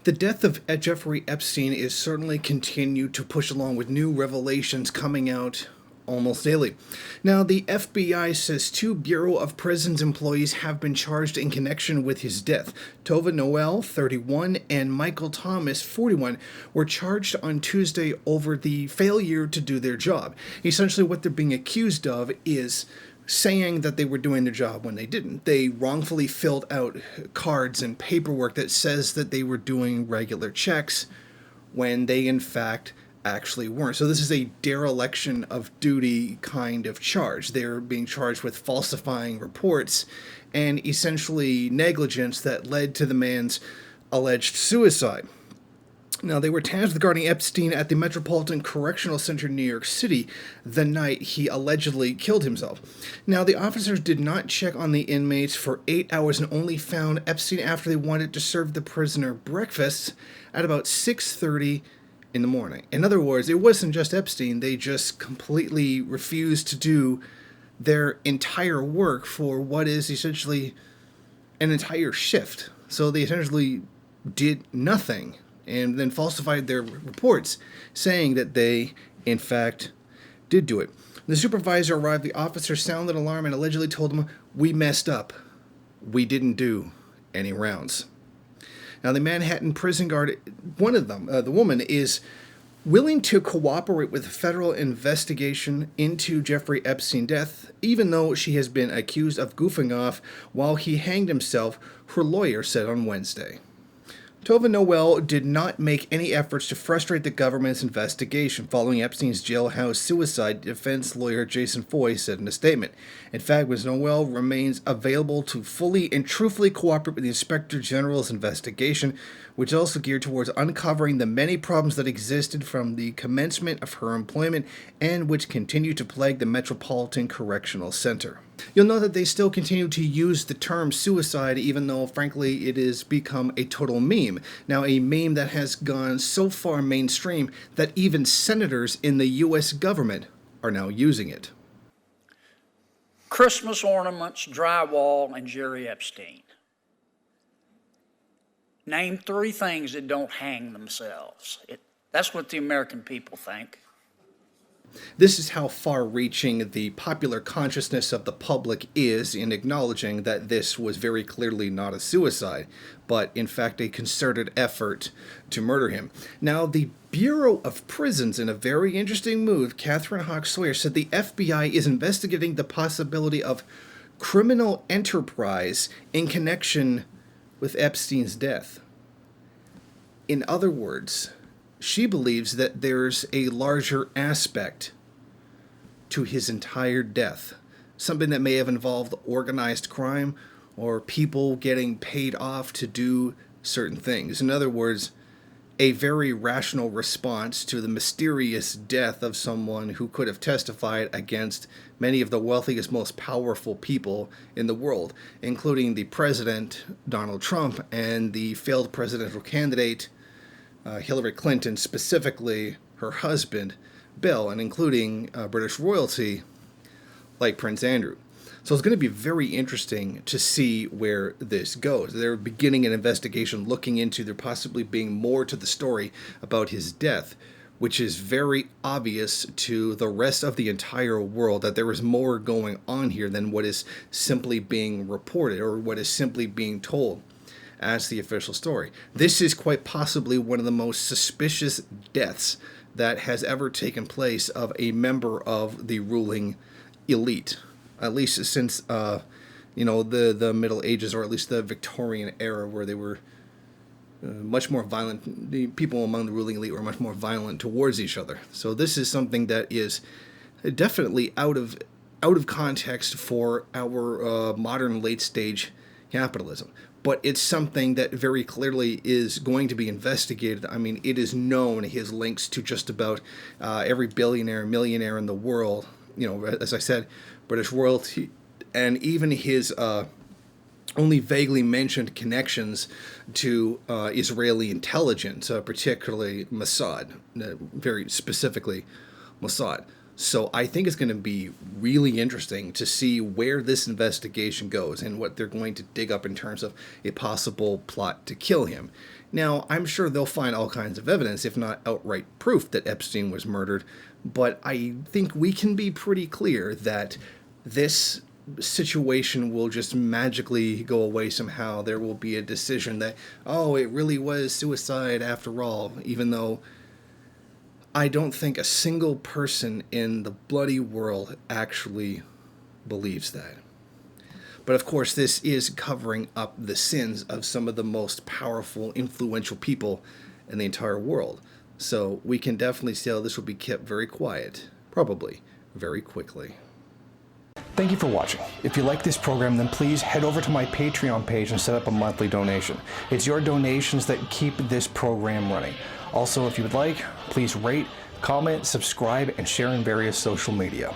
The death of Jeffrey Epstein is certainly continued to push along with new revelations coming out almost daily. Now, the FBI says two Bureau of Prisons employees have been charged in connection with his death. Tova Noel, 31, and Michael Thomas, 41, were charged on Tuesday over the failure to do their job. Essentially, what they're being accused of is saying that they were doing their job when they didn't. They wrongfully filled out cards and paperwork that says that they were doing regular checks when they in fact actually weren't. So this is a dereliction of duty kind of charge. They're being charged with falsifying reports and essentially negligence that led to the man's alleged suicide. Now, they were tasked with guarding Epstein at the Metropolitan Correctional Center in New York City the night he allegedly killed himself. Now, the officers did not check on the inmates for 8 hours and only found Epstein after they wanted to serve the prisoner breakfast at about 6:30 in the morning. In other words, it wasn't just Epstein. They just completely refused to do their entire work for what is essentially an entire shift. So they essentially did nothing and then falsified their reports, saying that they, in fact, did do it. The supervisor arrived, the officer sounded alarm and allegedly told him, "We messed up. We didn't do any rounds." Now, the Manhattan prison guard, one of them, the woman, is willing to cooperate with the federal investigation into Jeffrey Epstein's death, even though she has been accused of goofing off while he hanged himself, her lawyer said on Wednesday. Tova Noel did not make any efforts to frustrate the government's investigation following Epstein's jailhouse suicide, defense lawyer Jason Foy said in a statement. In fact, Ms. Noel remains available to fully and truthfully cooperate with the Inspector General's investigation, which is also geared towards uncovering the many problems that existed from the commencement of her employment and which continue to plague the Metropolitan Correctional Center. You'll note that they still continue to use the term suicide, even though, frankly, it has become a total meme. Now, a meme that has gone so far mainstream that even senators in the U.S. government are now using it. Christmas ornaments, drywall, and Jerry Epstein. Name three things that don't hang themselves. That's what the American people think. This is how far-reaching the popular consciousness of the public is in acknowledging that this was very clearly not a suicide, but in fact a concerted effort to murder him. Now, the Bureau of Prisons, in a very interesting move, Catherine Hawk Sawyer, said the FBI is investigating the possibility of criminal enterprise in connection with Epstein's death. In other words, she believes that there's a larger aspect to his entire death, something that may have involved organized crime or people getting paid off to do certain things. In other words, a very rational response to the mysterious death of someone who could have testified against many of the wealthiest, most powerful people in the world, including the president, Donald Trump, and the failed presidential candidate, Hillary Clinton, specifically her husband, Bill, and including British royalty like Prince Andrew. So it's going to be very interesting to see where this goes. They're beginning an investigation looking into there possibly being more to the story about his death, which is very obvious to the rest of the entire world that there is more going on here than what is simply being reported or what is simply being told as the official story. This is quite possibly one of the most suspicious deaths that has ever taken place of a member of the ruling elite, at least since the Middle Ages, or at least the Victorian era, where they were much more violent. The people among the ruling elite were much more violent towards each other. So this is something that is definitely out of context for our modern late stage capitalism. But it's something that very clearly is going to be investigated. I mean, it is known his links to just about every billionaire, millionaire in the world. You know, as I said, British royalty, and even his only vaguely mentioned connections to Israeli intelligence, particularly Mossad, very specifically Mossad. So I think it's going to be really interesting to see where this investigation goes and what they're going to dig up in terms of a possible plot to kill him. Now, I'm sure they'll find all kinds of evidence, if not outright proof, that Epstein was murdered, but I think we can be pretty clear that this situation will just magically go away somehow. There will be a decision that, oh, it really was suicide after all, even though I don't think a single person in the bloody world actually believes that. But of course, this is covering up the sins of some of the most powerful, influential people in the entire world. So we can definitely see how this will be kept very quiet, probably very quickly. Thank you for watching. If you like this program, then please head over to my Patreon page and set up a monthly donation. It's your donations that keep this program running. Also, if you would like, please rate, comment, subscribe, and share in various social media.